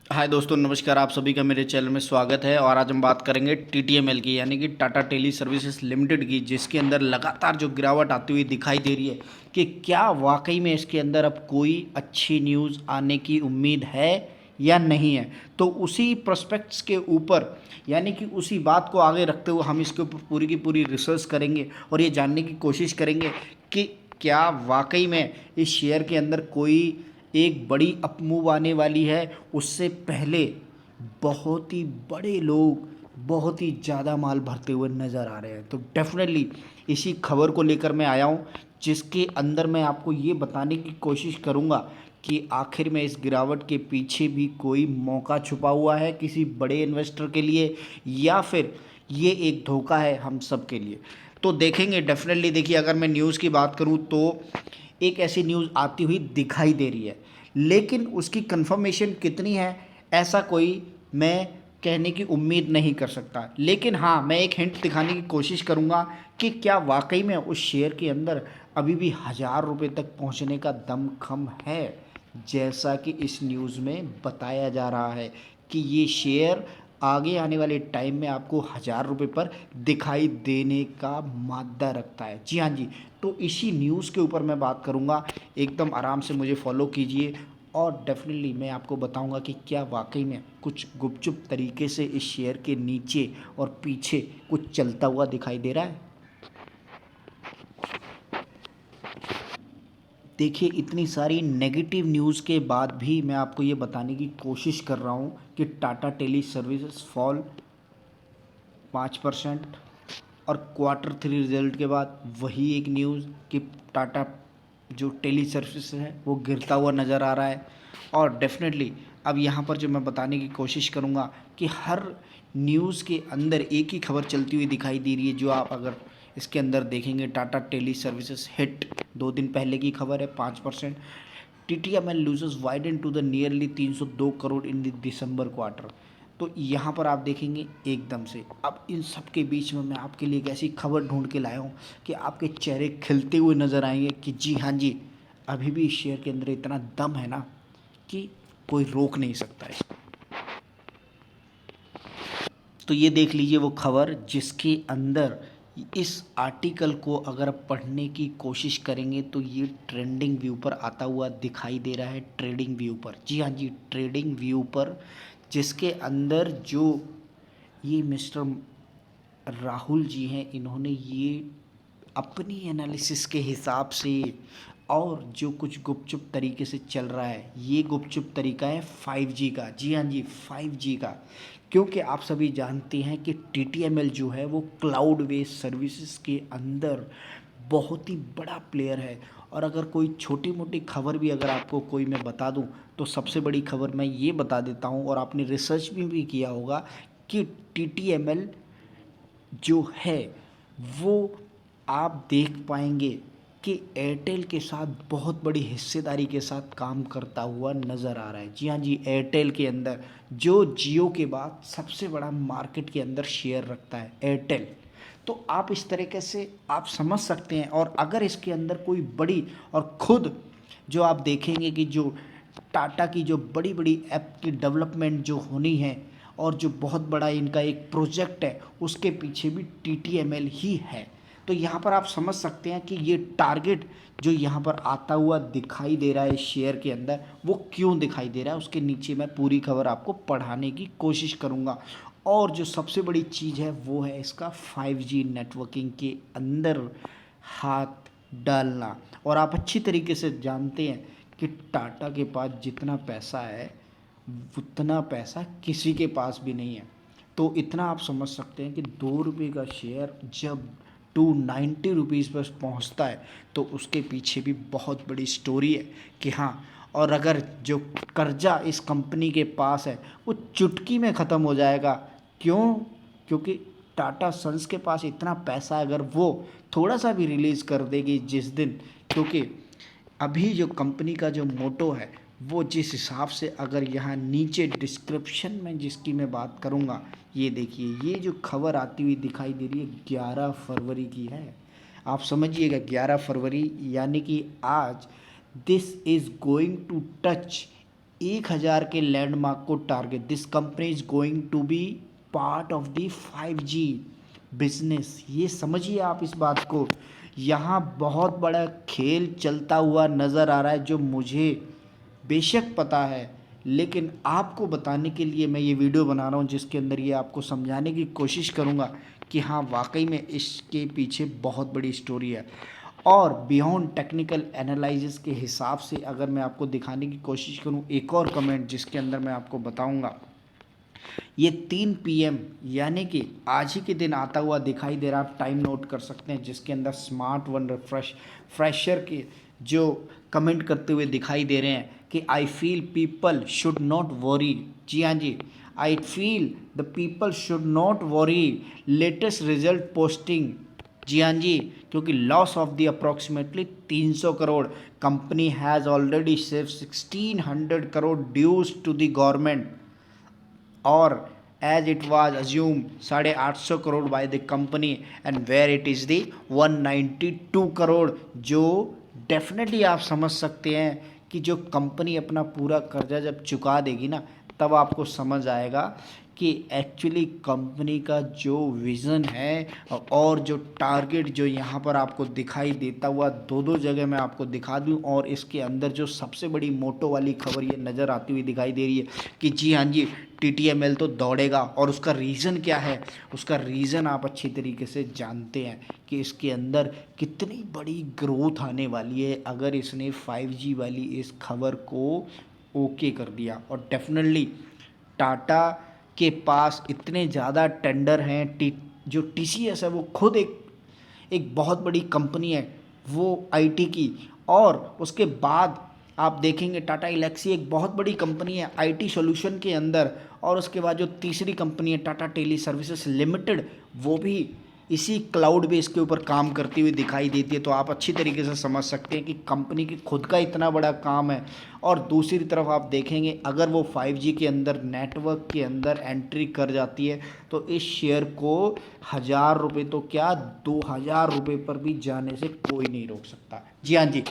हाय दोस्तों, नमस्कार। आप सभी का मेरे चैनल में स्वागत है। और आज हम बात करेंगे टीटीएमएल की, यानी कि टाटा टेली सर्विसेज लिमिटेड की, जिसके अंदर लगातार जो गिरावट आती हुई दिखाई दे रही है कि क्या वाकई में इसके अंदर अब कोई अच्छी न्यूज़ आने की उम्मीद है या नहीं है। तो उसी प्रोस्पेक्ट्स के ऊपर, यानी कि उसी बात को आगे रखते हुए हम इसके ऊपर पूरी की पूरी रिसर्च करेंगे और ये जानने की कोशिश करेंगे कि क्या वाकई में इस शेयर के अंदर कोई एक बड़ी अपमूव आने वाली है। उससे पहले बहुत ही बड़े लोग बहुत ही ज़्यादा माल भरते हुए नज़र आ रहे हैं। तो डेफिनेटली इसी खबर को लेकर मैं आया हूँ, जिसके अंदर मैं आपको ये बताने की कोशिश करूँगा कि आखिर में इस गिरावट के पीछे भी कोई मौका छुपा हुआ है किसी बड़े इन्वेस्टर के लिए, या फिर ये एक धोखा है हम सब के लिए। तो देखेंगे डेफिनेटली। देखिए, अगर मैं न्यूज़ की बात करूँ तो एक ऐसी न्यूज़ आती हुई दिखाई दे रही है, लेकिन उसकी कंफर्मेशन कितनी है ऐसा कोई मैं कहने की उम्मीद नहीं कर सकता। लेकिन हाँ, मैं एक हिंट दिखाने की कोशिश करूँगा कि क्या वाकई में उस शेयर के अंदर अभी भी 1000 रुपये तक पहुँचने का दमखम है, जैसा कि इस न्यूज़ में बताया जा रहा है कि ये शेयर आगे आने वाले टाइम में आपको 1000 रुपये पर दिखाई देने का मादा रखता है। जी हाँ जी। तो इसी न्यूज़ के ऊपर मैं बात करूँगा। एकदम आराम से मुझे फॉलो कीजिए और डेफिनेटली मैं आपको बताऊंगा कि क्या वाकई में कुछ गुपचुप तरीके से इस शेयर के नीचे और पीछे कुछ चलता हुआ दिखाई दे रहा है। देखिए, इतनी सारी नेगेटिव न्यूज़ के बाद भी मैं आपको ये बताने की कोशिश कर रहा हूँ कि टाटा टेली सर्विसेज फॉल 5%। और Q3 रिजल्ट के बाद वही एक न्यूज़ कि टाटा जो टेली सर्विस है वो गिरता हुआ नज़र आ रहा है। और डेफिनेटली अब यहाँ पर जो मैं बताने की कोशिश करूँगा कि हर न्यूज़ के अंदर एक ही खबर चलती हुई दिखाई दे रही है। जो आप अगर इसके अंदर देखेंगे, टाटा टेली सर्विसेज हिट 2 दिन पहले की खबर है 5%। TTML loses widen to the nearly 302 crore in the December quarter. तो यहाँ पर आप देखेंगे एकदम से। अब इन सब के बीच में मैं आपके लिए एक ऐसी खबर ढूंढ के लाया हूँ कि आपके चेहरे खिलते हुए नज़र आएंगे कि जी हाँ जी, अभी भी इस शेयर के अंदर इतना दम है ना कि कोई रोक नहीं सकता इसको। तो ये देख लीजिए वो खबर जिसके अंदर इस आर्टिकल को अगर आप पढ़ने की कोशिश करेंगे तो ये ट्रेंडिंग व्यू पर आता हुआ दिखाई दे रहा है। ट्रेडिंग व्यू पर, जी हाँ जी, ट्रेडिंग व्यू पर, जिसके अंदर जो ये मिस्टर राहुल जी हैं, इन्होंने ये अपनी एनालिसिस के हिसाब से और जो कुछ गुपचुप तरीके से चल रहा है, ये गुपचुप तरीका है 5G का। जी हाँ जी, 5G का। क्योंकि आप सभी जानते हैं कि टीटीएमएल जो है वो क्लाउड बेस्ड सर्विसेज के अंदर बहुत ही बड़ा प्लेयर है। और अगर कोई छोटी मोटी खबर भी अगर आपको कोई मैं बता दूं, तो सबसे बड़ी खबर मैं ये बता देता हूं, और आपने रिसर्च भी किया होगा कि टीटीएमएल जो है वो आप देख पाएंगे कि एयरटेल के साथ बहुत बड़ी हिस्सेदारी के साथ काम करता हुआ नज़र आ रहा है। जी हाँ जी, एयरटेल के अंदर जो जियो के बाद सबसे बड़ा मार्केट के अंदर शेयर रखता है एयरटेल। तो आप इस तरीके से आप समझ सकते हैं। और अगर इसके अंदर कोई बड़ी, और खुद जो आप देखेंगे कि जो टाटा की जो बड़ी बड़ी ऐप की डेवलपमेंट जो होनी है और जो बहुत बड़ा इनका एक प्रोजेक्ट है, उसके पीछे भी टीटीएमएल ही है। तो यहाँ पर आप समझ सकते हैं कि ये टारगेट जो यहाँ पर आता हुआ दिखाई दे रहा है इस शेयर के अंदर, वो क्यों दिखाई दे रहा है, उसके नीचे मैं पूरी खबर आपको पढ़ाने की कोशिश करूँगा। और जो सबसे बड़ी चीज़ है वो है इसका 5G नेटवर्किंग के अंदर हाथ डालना। और आप अच्छी तरीके से जानते हैं कि टाटा के पास जितना पैसा है उतना पैसा किसी के पास भी नहीं है। तो इतना आप समझ सकते हैं कि 2 रुपये का शेयर जब 290 रुपीज़ पर पहुंचता है तो उसके पीछे भी बहुत बड़ी स्टोरी है कि हाँ। और अगर जो कर्जा इस कंपनी के पास है वो चुटकी में ख़त्म हो जाएगा। क्यों? क्योंकि टाटा सन्स के पास इतना पैसा, अगर वो थोड़ा सा भी रिलीज़ कर देगी जिस दिन, क्योंकि अभी जो कंपनी का जो मोटो है वो जिस हिसाब से, अगर यहाँ नीचे डिस्क्रिप्शन में जिसकी मैं बात करूँगा, ये देखिए, ये जो खबर आती हुई दिखाई दे रही है 11 फरवरी की है। आप समझिएगा 11 फरवरी, यानी कि आज this is going to touch 1000 के लैंडमार्क को target. This company is going to be part of the 5G business. ये समझिए आप इस बात को, यहाँ बहुत बड़ा खेल चलता हुआ नज़र आ रहा है जो मुझे बेशक पता है, लेकिन आपको बताने के लिए मैं ये वीडियो बना रहा हूँ जिसके अंदर ये आपको समझाने की कोशिश करूँगा कि हाँ वाकई में इसके पीछे बहुत बड़ी स्टोरी है। और बियॉन्ड टेक्निकल एनालिसिस के हिसाब से अगर मैं आपको दिखाने की कोशिश करूँ, एक और कमेंट जिसके अंदर मैं आपको बताऊँगा, ये 3 PM यानी कि आज ही के दिन आता हुआ दिखाई दे रहा है। आप टाइम नोट कर सकते हैं जिसके अंदर स्मार्ट वन फ्रेशर के जो कमेंट करते हुए दिखाई दे रहे हैं कि I feel people should not worry. जी हाँ जी, I feel the people should not worry latest result posting. जी हाँ जी, क्योंकि loss of the approximately 300 crore, company has already save 1600 crore dues to the government, और as it was assumed 850 crore by the company and where it is the 192 crore, जो definitely आप समझ सकते हैं कि जो कंपनी अपना पूरा कर्जा जब चुका देगी ना, तब आपको समझ आएगा कि एक्चुअली कंपनी का जो विज़न है और जो टारगेट जो यहाँ पर आपको दिखाई देता हुआ दो जगह मैं आपको दिखा दूँ। और इसके अंदर जो सबसे बड़ी मोटो वाली खबर ये नज़र आती हुई दिखाई दे रही है कि जी हाँ जी, TTML तो दौड़ेगा। और उसका रीज़न क्या है? उसका रीज़न आप अच्छी तरीके से जानते हैं कि इसके अंदर कितनी बड़ी ग्रोथ आने वाली है अगर इसने 5G वाली इस खबर को ओके कर दिया। और डेफिनेटली टाटा के पास इतने ज़्यादा टेंडर हैं, जो TCS है वो खुद एक बहुत बड़ी कंपनी है वो IT की। और उसके बाद आप देखेंगे टाटा एलेक्सी एक बहुत बड़ी कंपनी है IT सॉल्यूशन के अंदर। और उसके बाद जो तीसरी कंपनी है टाटा टेली सर्विसेज लिमिटेड, वो भी इसी क्लाउड बेस के ऊपर काम करती हुई दिखाई देती है। तो आप अच्छी तरीके से समझ सकते हैं कि कंपनी की खुद का इतना बड़ा काम है। और दूसरी तरफ आप देखेंगे अगर वो 5G के अंदर नेटवर्क के अंदर एंट्री कर जाती है तो इस शेयर को 1000 रुपये तो क्या 2000 रुपये पर भी जाने से कोई नहीं रोक सकता। जी हाँ जी।